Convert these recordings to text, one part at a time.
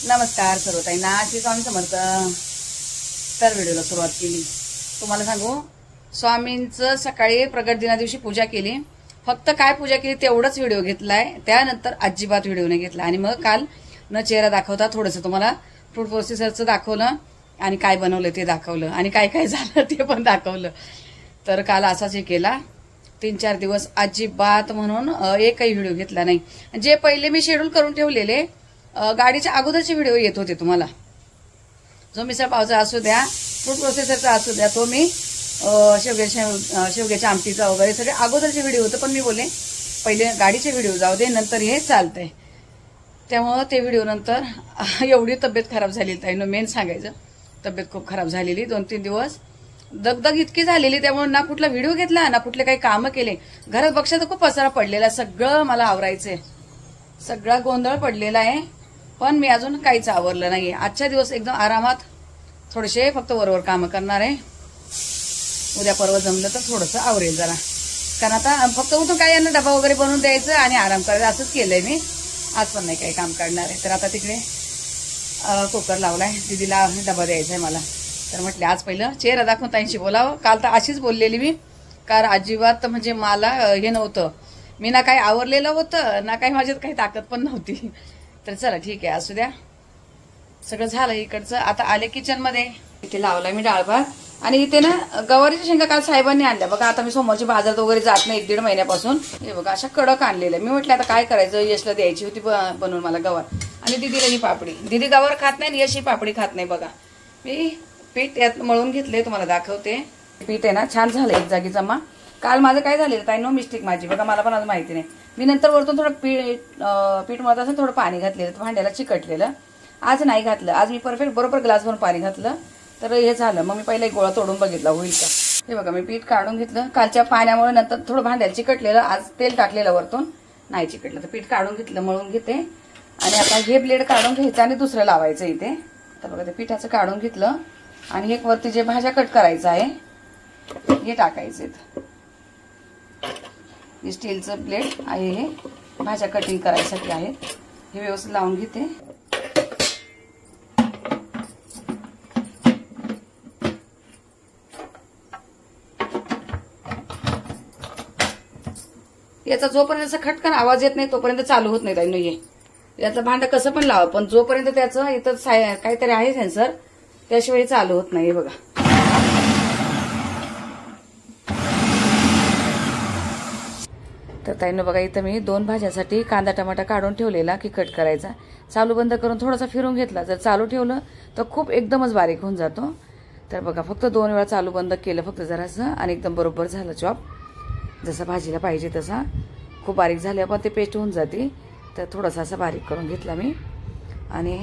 नमस्कार सर्व ताईंना, श्री स्वामी समर्थ. तर व्हिडिओला सुरुवात केली. तुम्हाला सांगू, स्वामींचं सकाळी प्रगट दिना दिवशी पूजा केली. फक्त काय पूजा केली तेवढंच व्हिडिओ घेतलाय, त्यानंतर अजिबात व्हिडिओ नाही घेतला. आणि मग काल न चेहरा दाखवता थोडंसं तुम्हाला फ्रूट प्रोसेसरचं दाखवलं आणि काय बनवलं ते दाखवलं आणि काय काय झालं ते पण दाखवलं. तर काल असाच हे केला. 3-4 दिवस अजिबात म्हणून एकही व्हिडिओ घेतला नाही. जे पहिले मी शेड्यूल करून ठेवलेले गाडीच्या अगोदरचे व्हिडिओ येत होते तुम्हाला, जो मिसळ पावचा असू द्या, फूड प्रोसेसरचा असू द्या, तो मी शेवग्याच्या आमटीचा वगैरे सगळे अगोदरचे व्हिडिओ होते. पण मी बोले पहिले गाडीचे व्हिडिओ जाऊ दे, नंतर हे चालतंय. त्यामुळं ते व्हिडिओ नंतर एवढी तब्येत खराब झाली ताईनं, मेन सांगायचं तब्येत खूप खराब झालेली. 2-3 दिवस दगदग इतकी झालेली, त्यामुळे ना कुठला व्हिडिओ घेतला ना कुठले काही कामं केले. घरात बघशा तर खूप पसारा पडलेला, सगळं मला आवरायचंय, सगळा गोंधळ पडलेला आहे. पण मी अजून काहीच आवरलं नाहीये. आजच्या दिवस एकदम आरामात थोडेसे फक्त वरवर कामं करणार आहे. उद्या परवा जमलं तर थोडंसं आवरेल जरा, कारण आता फक्त उठून काय यांना डबा वगैरे बनवून द्यायचं आणि आराम करायचं असंच केलंय मी. आज पण नाही काही काम काढणार आहे. तर आता तिकडे कुकर लावलाय, दीदीला डबा द्यायचा आहे मला. तर म्हटले आज पहिलं चेहरा दाखवून ताईंशी बोलावं. काल तर अशीच बोललेली मी, कारण अजिबात म्हणजे मला हे नव्हतं, मी ना काही आवरलेलं होतं ना काही, माझ्यात काही ताकद पण नव्हती. तर चला ठीक आहे, असू द्या. सगळं झालं इकडचं. आता आले किचनमध्ये. इथे लावलाय मी डाळ भात. आणि इथे ना गवारीच्या शेंगा काल साहेबांनी आणल्या बघा. आता मी सोमवारची बाजारात वगैरे जात नाही 1-1.5 महिन्यापासून. हे बघा अशा कडक आणलेल्या. मी म्हटलं आता काय करायचं, यशला द्यायची होती बनवून मला गवार, आणि दीदीला ही पापडी. दीदी गवार खात नाही आणि यश ही पापडी खात नाही. बघा मी पीठ यात मळून घेतले, तुम्हाला दाखवते. पीठ आहे ना छान झालं एक जागी जमा. काल माझं काय झालेलं ताई, नो मिस्टेक माझी बघा, मला पण आज माहिती नाही. मी नंतर वरतून थोडं पीठ मळत असं थोडं पाणी घातलेलं, भांड्याला चिकटलेलं. आज नाही घातलं, आज मी परफेक्ट बरोबर ग्लास भरून पाणी घातलं. तर हे झालं. मग मी पहिला एक गोळा तोडून बघितला होईल का. हे बघा मी पीठ काढून घेतलं. कालच्या पाण्यामुळे नंतर थोडं भांड्याला चिकटलेलं, आज तेल टाकलेलं वरतून नाही चिकटलं. तर पीठ काढून घेतलं, मळून घेते. आणि आता हे ब्लेड काढून घ्यायचं आणि दुसरं लावायचं इथे. तर बघा ते पिठाचं काढून घेतलं आणि एक वरती जे भाज्या कट करायचं आहे हे टाकायचे. हे स्टीलचं ब्लेड आहे, हे भाज्या कटिंग करायसाठी आहे. हे व्यवस्थित लावून घेते. याचा जोपर्यंत असा खटकन आवाज येत नाही तोपर्यंत चालू होत नाही ताईंनो. याचं भांडं कसं पण लावा, पण जोपर्यंत त्याचं इथं काहीतरी आहे सेन्सर, त्याशिवाय चालू होत नाही. बघा तर ताईंनो बघा, इथं मी 2 भाज्यासाठी कांदा टमाटा काढून ठेवलेला की कट करायचा. चालू बंद करून थोडासा फिरून घेतला. जर चालू ठेवलं तर खूप एकदमच बारीक होऊन जातो. तर बघा फक्त 2 वेळा चालू बंद केलं फक्त जरासं, आणि एकदम बरोबर झालं चॉप, जसा भाजीला पाहिजे तसा. खूप बारीक झाले पण ते पेस्ट होऊन जाते. तर थोडासा असं बारीक करून घेतला मी. आणि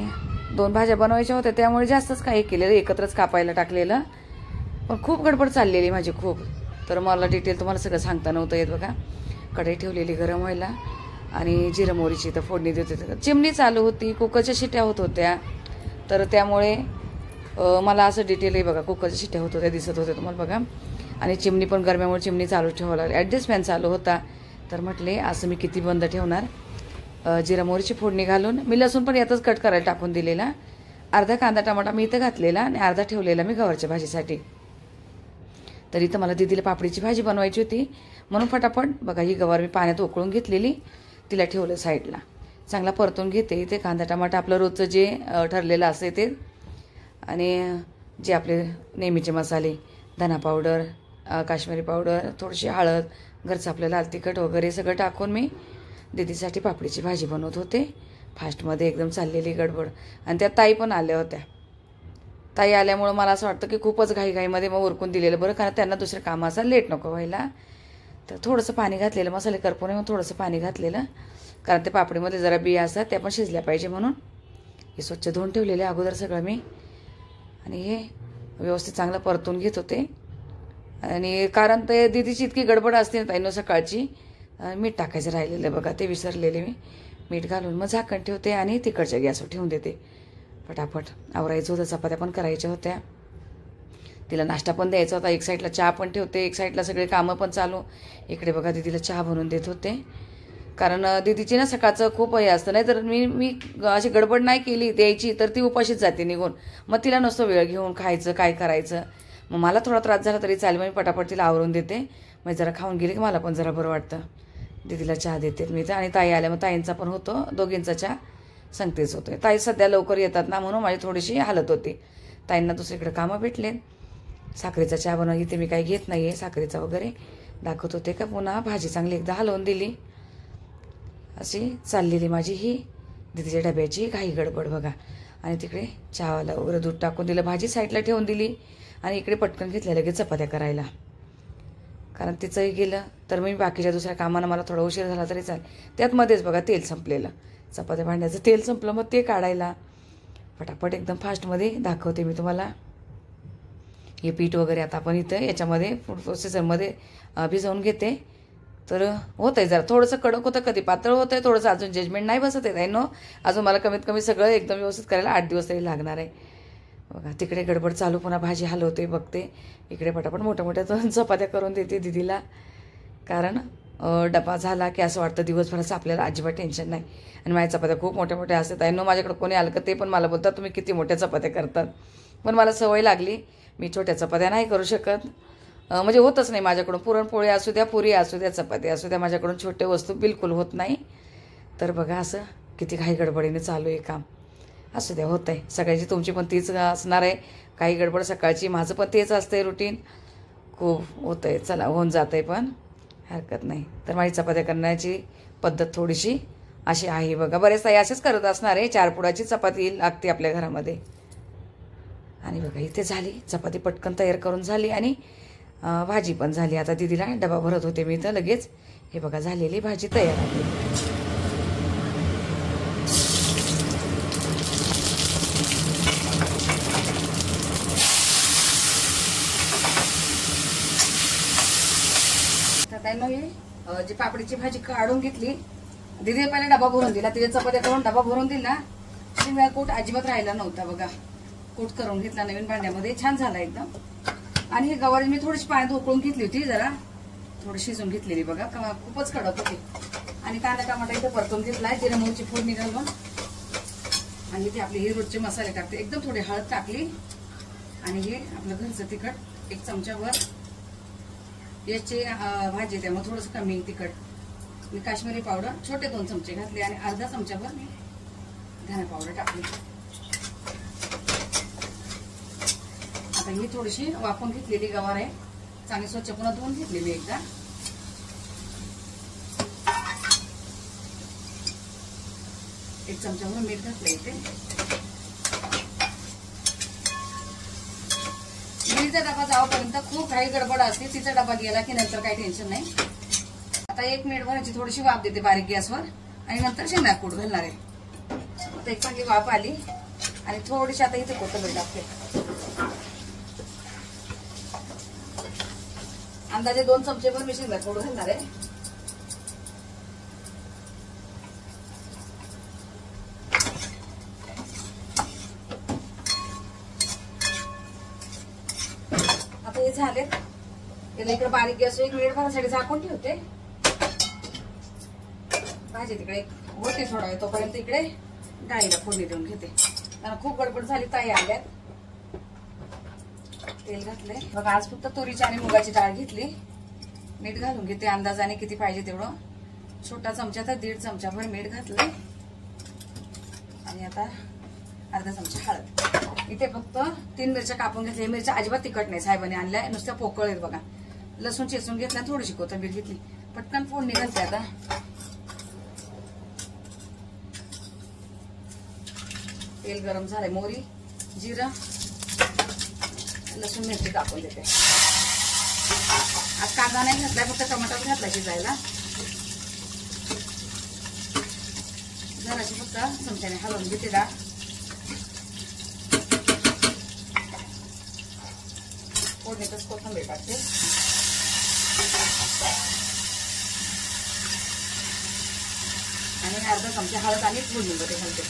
2 भाज्या बनवायच्या होत्या त्यामुळे जास्तच काही केलेलं, एकत्रच कापायला टाकलेलं. पण खूप गडबड चाललेली माझी खूप. तर मला डिटेल तुम्हाला सगळं सांगता नव्हतं येत. बघा कढई ठेवलेली गरम व्हायला आणि जिरं मोहरीची तर फोडणी देत होते. चिमणी चालू होती, कुकरच्या शिट्या होत होत्या. तर त्यामुळे मला असं डिटेल आहे बघा, कुकरच्या शिट्या होत होत्या दिसत होत्या तुम्हाला बघा. आणि चिमणी पण गरम्यामुळे चिमणी चालू ठेवावं लागली. ॲडजस्ट फॅन चालू होता. तर म्हटले असं मी किती बंद ठेवणार. जिरा मोहरीची फोडणी घालून मी लसूण पण यातच कट करायला टाकून दिलेला. अर्धा कांदा टमाटा मी इथं घातलेला आणि अर्धा ठेवलेला मी गवारच्या भाजीसाठी. तर इथं मला दीदीला पापडीची भाजी बनवायची होती म्हणून फटाफट बघा ही गवार मी पाण्यात उकळून घेतलेली, तिला ठेवलं साईडला. चांगला परतून घेते. इथे कांदा टमाटा आपलं रोजचं जे ठरलेलं असते ते, आणि जे आपले नेहमीचे मसाले, धना पावडर, काश्मीरी पावडर, थोडीशी हळद, घरचं आपलं लाल तिखट वगैरे सगळं टाकून मी दीदीसाठी पापडीची भाजी बनवत होते. फास्टमध्ये एकदम चाललेली गडबड. आणि त्या ताई पण आल्या होत्या. ताई आल्यामुळं मला असं वाटतं की खूपच घाईघाईमध्ये मग उरकून दिलेलं बरं, कारण त्यांना दुसरं काम असं लेट नको व्हायला. तर थोडंसं पाणी घातलेलं, मसाले करपून मग थोडंसं पाणी घातलेलं, कारण ते पापडीमध्ये जरा बिया असतात त्या पण शिजल्या पाहिजे म्हणून. हे स्वच्छ धुवून ठेवलेले अगोदर सगळं मी. आणि हे व्यवस्थित चांगलं परतून घेत होते. आणि कारण ते दीदीची इतकी गडबड असते ना ताईंनो सकाळची, मीठ टाकायचं राहिलेलं बघा, ते विसरलेले मी. मीठ घालून मग झाकण ठेवते आणि तिकडच्या गॅसवर ठेवून देते. फटाफट आवरायचं होतं, चपात्या पण करायच्या होत्या, तिला नाश्ता पण द्यायचा होता. एक साईडला चहा पण ठेवते, एक साईडला सगळे कामं पण चालू. इकडे बघा दीदीला चहा बनवून देत होते. कारण दीदीची ना सकाळचं खूप हे असतं, नाही तर मी अशी गडबड नाही केली द्यायची तर ती उपाशीच जाते निघून. मग तिला नसतो वेळ घेऊन खायचं काय करायचं. मग मला थोडा त्रास झाला तरी चालेल, मी पटापट तिला आवरून देते. मग जरा खाऊन गेली की मला पण जरा बरं वाटतं. दीदीला चहा देते मी तर, आणि ताई आल्या मग ताईंचा पण होतो, दोघींचा चहा संगतेच होतोय. ताई सध्या लवकर येतात ना म्हणून माझी थोडीशी हालत होती. ताईंना दुसरीकडे कामं भेटले. साखरेचा चहा बनवा इथे मी काही घेत नाही आहे, साखरेचा वगैरे दाखवत होते का. पुन्हा भाजी चांगली एकदा हलवून दिली. अशी चाललेली माझी ही दीदीच्या डब्याची घाई गडबड बघा. आणि तिकडे चहावाला वगैरे दूध टाकून दिलं, भाजी साईडला ठेवून दिली आणि इकडे पटकन घेतल्या लगेच चपात्या करायला. कारण तिचंही गेलं तर मी बाकीच्या दुसऱ्या कामांना मला थोडा उशीर झाला तरी चालेल. त्यात मध्येच बघा तेल संपलेलं, चपात्या भांड्याचं तेल संपलं, मग ते काढायला पटापट एकदम फास्टमध्ये दाखवते मी तुम्हाला. हे पीठ वगैरे आता आपण इथं याच्यामध्ये फूड प्रोसेसरमध्ये भिजवून घेते. तर होतंय जरा थोडंसं कडक होतं, कधी पातळ होतंय, थोडंसं अजून जजमेंट नाही बसत आहे नो. अजून मला कमीत कमी सगळं एकदम व्यवस्थित करायला 8 दिवस तरी लागणार आहे बघा. तिकडे गडबड चालू, पुन्हा भाजी हलवते बघते, इकडे पटापट मोठ्या मोठ्या 2 चपात्या करून देते दीदीला. कारण डबा झाला की असं वाटतं दिवसभराचं आपल्याला अजिबात टेन्शन नाही. आणि माझ्या चपात्या खूप मोठ्या मोठ्या असतात आहे नो. माझ्याकडे कोणी आलं का ते पण मला बोलतात तुम्ही किती मोठ्या चपात्या करतात. पण मला सवय लागली, मी छोट्या चपात्या नाही करू शकत. म्हणजे होतच नाही माझ्याकडून. पुरणपोळी असू द्या, पुरी असू द्या, चपाती असू द्या, माझ्याकडून छोटे वस्तू बिलकुल होत नाही. तर बघा असं किती घाई गडबडीने चालू आहे काम. असू द्या, होत आहे. सगळ्याची तुमची पण तीच असणार आहे, काही गडबड सकाळची. माझं पण तेच असतंय रुटीन. खूप होतं आहे, चला होऊन जात आहे पण हरकत नाही. तर माझी चपात्या करण्याची पद्धत थोडीशी अशी आहे बघा. बरेच ताई असेच करत असणार आहे, 4 पुडाची चपाती लागते आपल्या घरामध्ये. आणि बघा इथे झाली चपाती, पटकन तयार करून झाली आणि भाजी पण झाली. आता दीदीला डबा भरत होते मी तर लगेच हे बघा झालेली भाजी तयार आहे. आता जी पापडीची भाजी काढून घेतली, दीदी पहिला डबा भरून दिला, तिथे चपात्या करून डबा भरून दिला. शिवाय कूट अजिबात राहिला नव्हता बघा. कूट करून घेतला नवीन भांड्यामध्ये, छान झाला एकदम. आणि ही गवारी मी थोडीशी पाण्यात उकळून घेतली होती, जरा थोडी शिजून घेतलेली बघा, खूपच कडक होती. आणि कांदा टमाटा इथे परतून घेतलाय, जिरा मोहरीची फोडणी घालून. आणि इथे आपले हे रोजचे मसाले टाकते, एकदम थोडी हळद टाकली. आणि हे आपलं घरचं तिखट 1 चमचाभर. याची भाजी त्यामुळे थोडंसं कमी तिखट. मी काश्मीरी पावडर छोटे 2 चमचे घातले आणि अर्धा चमचाभर मी धना पावडर टाकली. आता ही थोडीशी वाफून घेतलेली गवार आहे, चांगली स्वच्छ पुन्हा धुवून घेतलेली एकदा. एक चमचाभर मीठ घातलं इथे. मुलीचा डबा जावापर्यंत खूप काही गडबड असते, तिचा डबा गेला की नंतर काही टेन्शन नाही. आता 1 मिनिट भरायची थोडीशी वाफ देते बारीक गॅसवर आणि नंतर शेंगदाणा कूट घालणार आहे. आता एक चांगली वाफ आली आणि थोडीशी आता इथे कोथिंबीर टाकते. अंदाजे 2 चमचेभर मी शेंगदाणा कूट घालणार आहे. आता हे झाले, याला इकडे बारीक गॅस 1 मिनिट भरासाठी झाकून ठेवते. भाजी तिकडे होते थोडा वेळ, तोपर्यंत इकडे डाळीला फोडणी देऊन घेते. कारण खूप गडबड झाली, ताई आल्यात. तेल घातलंय बघा, आज फक्त तुरीची आणि मुगाची डाळ घेतली. मीठ घालून घेते अंदाजाने किती पाहिजे तेवढं. छोटा चमचा तर 1.5 चमचाभर मीठ घातलंय. आणि आता अर्धा चमचा हळद. इथे फक्त 3 मिरच्या कापून घेतल्या. मिरच्या अजिबात तिखट नाही, साहेबांनी आणल्या, नुसत्या पोकळ आहेत बघा. लसूण चेचून घेतला, थोडीशी कोथिंबीर घेतली. पटकन फोडणी घालते आता. तेल गरम झालंय, मोहरी, जिरं, लसूण मिरची कापून देते. आज कांदा नाही घातलाय, फक्त टमाटर घातला शिजायला. जराशी फक्त चमच्याने हलवून घेते डाळ. फोडणीतच कोथिंबीर टाकते. आणि अर्धा चमचा हळद आणि फोडणीमध्ये घालते.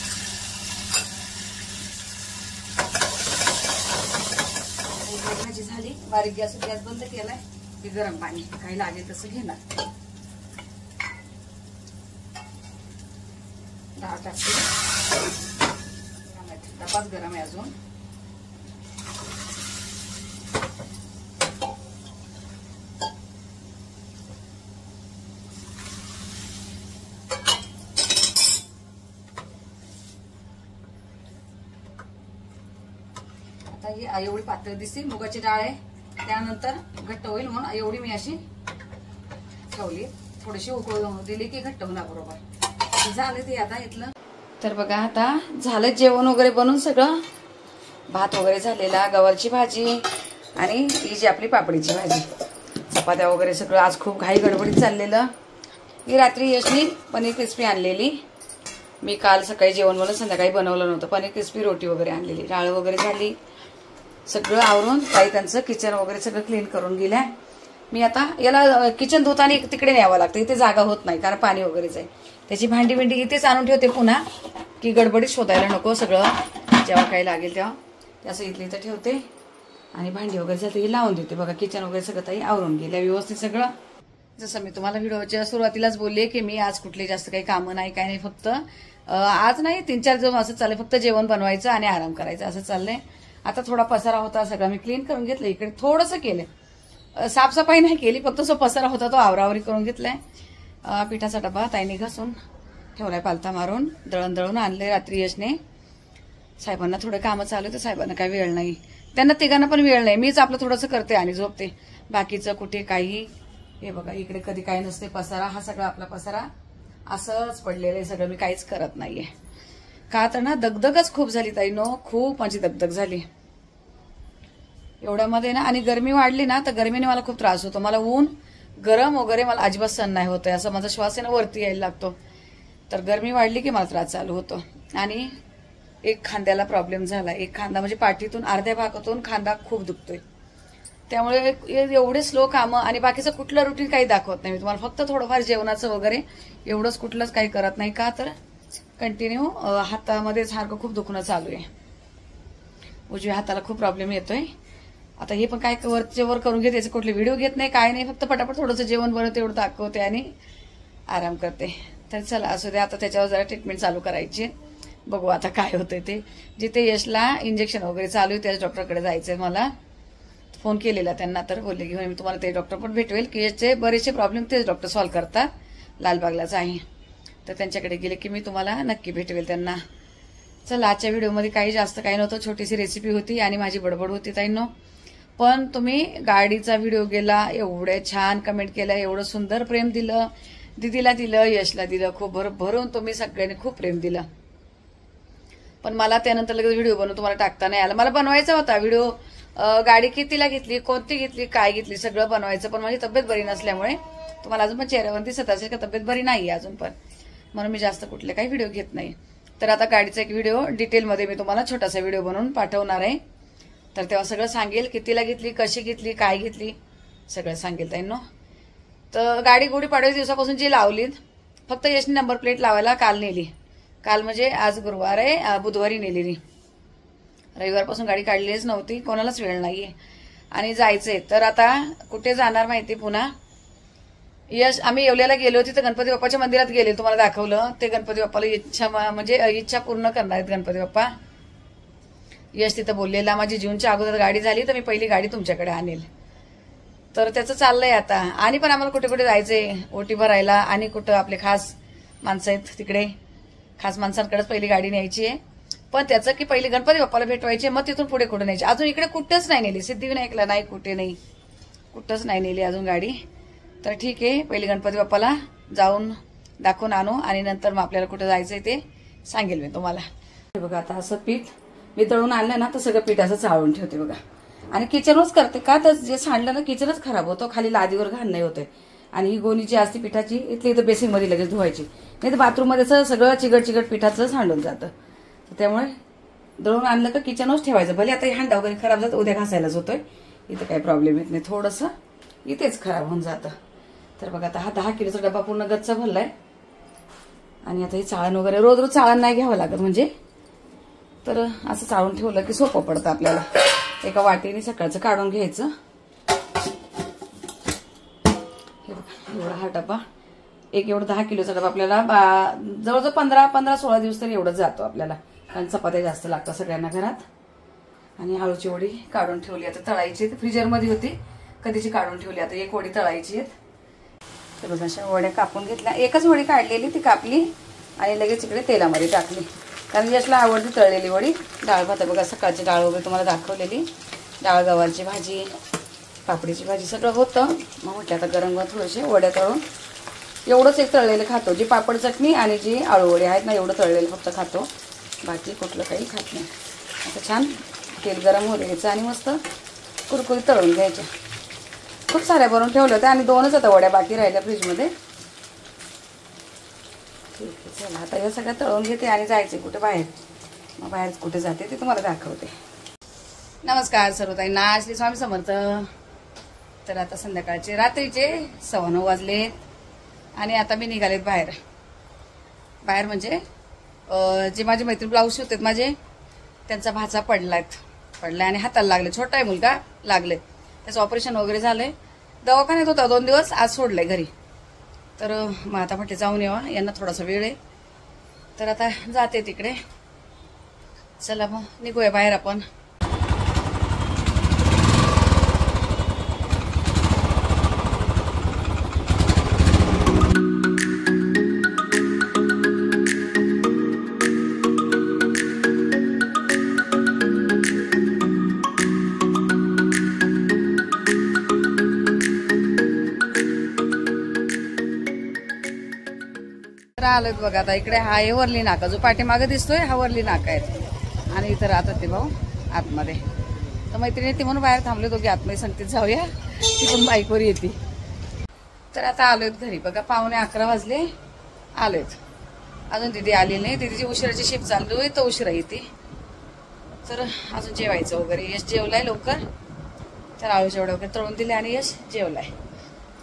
भाजी झाली, बारीक गॅस बंद केलाय. गरम पाणी काही लागेल तसं घेणार. डाळ टाकते. डबाच गरम आहे अजून. आता ही एवढी पातळ दिसते. मुगाची डाळ आहे, त्यानंतर घट्ट होईल म्हणून एवढी मी अशी ठेवली. थोडीशी उकळून दिली की घट्ट होणार बरोबर. झालं ते आता इथलं. तर बघा आता झालं जेवण वगैरे बनवून सगळं. भात वगैरे झालेला, गवारची भाजी आणि ही जी आपली पापडीची भाजी, चपात्या वगैरे सगळं आज खूप घाई गडबडीत चाललेलं. ही रात्री यशनी पनीर क्रिस्पी आणलेली. मी काल सकाळी जेवण बनवलं, संध्याकाळी बनवलं नव्हतं. पनीर क्रिस्पी रोटी वगैरे आणलेली. डाळ वगैरे झाली, सगळं आवरून काही त्यांचं किचन वगैरे सगळं क्लीन करून गेलंय. मी आता याला किचन धुताना तिकडे न्यावं लागतं, इथे जागा होत नाही कारण पाणी वगैरेच आहे. त्याची भांडी बिंडी इथेच आणून ठेवते पुन्हा, की गडबडीत शोधायला नको. सगळं जेव्हा काही लागेल तेव्हा ते असं इथले इथं ठेवते आणि भांडी वगैरे जाते ही लावून देते. बघा किचन वगैरे सगळं ताई आवरून गेल्या व्यवस्थित सगळं. जसं मी तुम्हाला व्हिडिओच्या सुरुवातीलाच बोलले की मी आज कुठले जास्त काही कामं नाही, काय नाही, फक्त आज नाही 3-4 दिवस असं चाललंय, फक्त जेवण बनवायचं आणि आराम करायचं असं चाललंय. आता थोडा पसारा होता, सगळा मी क्लीन करून घेतलं. इकडे थोडंसं केलंय, साफसफाई नाही केली, फक्त जो पसारा होता तो आवरावरी करून घेतलाय. पिठाचा डबा ताईने घासून ठेवलाय, पालथा मारून. दळून आणले रात्री यशने. साहेबांना थोडं कामं चालू, तर साहेबांना काही वेळ नाही, त्यांना तिघांना पण वेळ नाही. मीच आपलं थोडंसं करते आणि झोपते, बाकीचं कुठे काही. हे बघा इकडे कधी काही नसते पसारा, हा सगळा आपला पसारा असंच पडलेलं आहे सगळं. मी काहीच करत नाहीये का तर ना दगदगच खूप झाली ताई नो, खूप माझी दगदग झाली एवढ्यामध्ये ना. आणि गरमी वाढली ना तर गरमीने मला खूप त्रास होतो. मला ऊन गरम वगैरे मला अजिबात सहन नाही होतंय, असं माझा श्वास आहे ना वरती यायला लागतो. तर गरमी वाढली की मला त्रास चालू होतो. आणि एक खांद्याला प्रॉब्लेम झाला, एक खांदा म्हणजे पाठीतून अर्ध्या भागातून खांदा खूप दुखतोय. त्यामुळे एवढे स्लो कामं आणि बाकीचं कुठलं रुटीन काही दाखवत नाही मी तुम्हाला. फक्त थोडंफार जेवणाचं वगैरे एवढंच, कुठलंच काही करत नाही. का तर कंटिन्यू हातामध्ये सारखं खूप दुखणं चालू आहे. उजव्या हाताला खूप प्रॉब्लेम येतोय. आता हे पण काय वरचे वर करून घेते, याचे कुठले व्हिडिओ घेत नाही, काय नाही, फक्त पटापट थोडंसं जेवण बनवते, एवढं दाखवते आणि आराम करते. तर चला असू दे, आता त्याच्यावर जरा ट्रीटमेंट चालू करायची. बघू आता काय होतंय ते. जिथे यशला इंजेक्शन वगैरे चालू आहे त्याच डॉक्टरकडे जायचंय मला. फोन केलेला त्यांना, तर बोलले की मी तुम्हाला ते डॉक्टर पण भेटवेल की याचे बरेचसे प्रॉब्लेम तेच डॉक्टर सॉल्व्ह करतात, लालबागलाच आहे. तर त्यांच्याकडे गेले की मी तुम्हाला नक्की भेटवेल त्यांना. चला आजच्या व्हिडिओमध्ये काही जास्त काही नव्हतं, छोटीशी रेसिपी होती आणि माझी बडबड होती ताईंनो. पण तुम्ही गाडीचा व्हिडिओ गेला, एवढे छान कमेंट केलं, एवढं सुंदर प्रेम दिलं, दीदीला दिलं, यशला दिलं, खूप भरून तुम्ही सगळ्यांनी खूप प्रेम दिलं. पण मला त्यानंतर लगेच व्हिडिओ बनवून तुम्हाला टाकता नाही आला. मला बनवायचा होता व्हिडिओ, गाडी कितीला घेतली, कोणती घेतली, काय घेतली, सगळं बनवायचं. पण माझी तब्येत बरी नसल्यामुळे तुम्हाला अजून पण चेहऱ्यावर दिसत असेल का तब्येत बरी नाहीये अजून पण, म्हणून मी जास्त कुठले काही व्हिडिओ घेत नाही. तर आता गाडीचा एक व्हिडिओ डिटेलमध्ये मी तुम्हाला छोटासा व्हिडिओ बनवून पाठवणार आहे. तर तेव्हा सगळं सांगेल, कितीला घेतली, कशी घेतली, काय घेतली, सगळं सांगेल ताईंनो. तर गाडी गुढीपाडव्या दिवसापासून जी लावलीत, फक्त यशनी नंबर प्लेट लावायला काल नेली. काल म्हणजे आज गुरुवार आहे, बुधवारी नेलेली. रविवारपासून गाडी काढलीच नव्हती, कोणालाच वेळ नाहीये आणि जायचंय. तर आता कुठे जाणार माहिती पुन्हा. यश आम्ही येवल्याला गेलो होती तर गणपती बाप्पाच्या मंदिरात गेले, तुम्हाला दाखवलं. ते गणपती बाप्पाला इच्छा पूर्ण करणार आहेत गणपती बाप्पा. यश तिथं बोललेला माझी जूनच्या अगोदर गाडी झाली तर मी पहिली गाडी तुमच्याकडे आणेल. तर त्याचं चाललंय आता. आणि पण आम्हाला कुठे कुठे जायचंय, ओटी भरायला आणि कुठं आपले खास माणसं आहेत तिकडे, खास माणसांकडेच पहिली गाडी न्यायची आहे. पण त्याचं की पहिले गणपती बाप्पाला भेटवायचे, मग तिथून पुढे कुठे न्यायची. अजून इकडे कुठंच नाही नेली, सिद्धिविनायकला नाही, कुठे नाही, कुठंच नाही नेली अजून गाडी. तर ठीक आहे, पहिले गणपती बाप्पाला जाऊन दाखवून आणू आणि नंतर मग आपल्याला कुठे जायचंय ते सांगेल मी तुम्हाला. बघा आता असं पीठ मी दळून आणलं ना तर सगळं पीठ असं चाळून ठेवते बघा. आणि किचनच करते का तर जे सांडलं ना किचनच खराब होतं, खाली लादीवर घाण नाही होते. आणि ही गोणी जी असते पिठाची इथली इथं बेसिनमध्ये लगेच धुवायची, नाही तर बाथरूममध्ये सगळं चिकट पिठाचं सांडून जातं. त्यामुळे दळून आणलं का किचनच ठेवायचं. भले आता हांडा वगैरे खराब जातं, उद्या घासायलाच होतोय, इथं काही प्रॉब्लेम येत नाही. थोडंसं इथेच खराब होऊन जातं. तर बघा आता हा 10 किलोचा डबा पूर्ण गच्चा भरलाय. आणि आता हे चाळण वगैरे रोज चाळण नाही घ्यावं लागत म्हणजे, तर असं चाळून ठेवलं की सोपं पडतं आपल्याला. एका वाटीने सकाळचं काढून घ्यायचं. हे बघा एवढा हा डबा एक एवढं 10 किलोचा डबा आपल्याला जवळजवळ 15-16 दिवस तरी एवढंच जातो आपल्याला, कारण चपात्या जास्त लागतात सगळ्यांना घरात. आणि आळूची वडी काढून ठेवली, आता तळायची. फ्रीजरमध्ये होती कधीची, काढून ठेवली. आता एक वडी तळायची. तर बघा अशा वड्या कापून घेतल्या. एकच वडी काढलेली, ती कापली आणि लगेच इकडे तेलामध्ये टाकली, कारण यशला आवडती तळलेली वडी. डाळ भात बघा, सकाळची डाळ वगैरे तुम्हाला दाखवलेली, डाळ गवारची भाजी, पापडीची भाजी सगळं होतं. मग म्हटलं आता गरम गरम थोडेसे वड्या तळून, एवढंच एक तळलेलं खातो, जी पापड चटणी आणि जी आळू वडी आहेत ना, एवढं तळलेलं फक्त खातो, बाकी कुठलं काही खात नाही. आता छान तेल गरम होऊ द्यायचं आणि मस्त कुरकुरीत तळून घ्यायच्या. खूप साऱ्या भरून ठेवल्या होत्या आणि 2च आता वड्या बाकी राहिल्या फ्रीजमध्ये. ठीक आहे, चला आता या सगळ्या तळून घेते आणि जायचे कुठे बाहेर. मग बाहेर कुठे जाते ते तुम्हाला दाखवते. नमस्कार सर्वताईंना, श्री स्वामी समर्थ. तर आता संध्याकाळचे रात्रीचे 9:15 वाजलेत आणि आता मी निघालेत बाहेर. बाहेर म्हणजे जे माझे मैत्रीण ब्लाऊज शिवतात माझे, त्यांचा भाचा पडलाय आणि हाताला लागले. छोटा आहे मुलगा, लागले. त्याचं ऑपरेशन वगैरे झालंय, दवाखान्यात होता 2 दिवस, आज सोडलंय घरी. तर मग आता म्हटले जाऊन यावा, यांना थोडासा वेळ आहे. तर आता जाते तिकडे. चला मग निघूया बाहेर आपण. आलोय बघा आता इकडे. हा आहे वरली नाका, जो पाठीमागे दिसतोय हा वरली नाका आहे. आणि इथं राहतात ते भाऊ आतमध्ये. तर मैत्रिणी ती म्हणून बाहेर थांबले दोघे, आतमध्ये सांगते जाऊया, ती पण बाईकवर येते. तर आता आलोयत घरी बघा. 11:45 वाजले, आलोयत. अजून दिदी आली नाही, दिदीची उशिराची शिफ्ट चालू आहे, तो उशिरा येते. तर अजून जेवायचं वगैरे. यश जेवलाय लवकर, तर आळूच्या वड्या वगैरे तळून दिले आणि यश जेवलाय.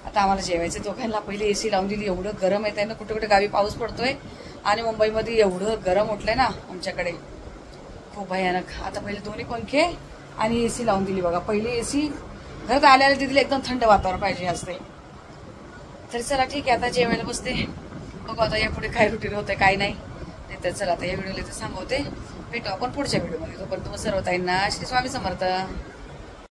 आता आम्हाला जेवायचं. दोघांना पहिले एसी लावून दिली. एवढं गरम आहे ना, कुठे कुठे गावी पाऊस पडतोय आणि मुंबईमध्ये एवढं गरम उठलंय ना आमच्याकडे, खूप भयानक. आता पहिले दोन्ही पंखे आणि एसी लावून दिली बघा. पहिली एसी घरात आल्याला दिली, एकदम थंड वातावरण पाहिजे असते. तर चला ठीक आहे, आता जेवायला बसते. बघू आता यापुढे काय रुटीन होतंय काय नाही. तर चला आता या व्हिडिओला तर सांगवते. भेटू आपण पुढच्या व्हिडिओमध्ये. तोपर्यंत सर्व ताईंना श्री स्वामी समर्थ.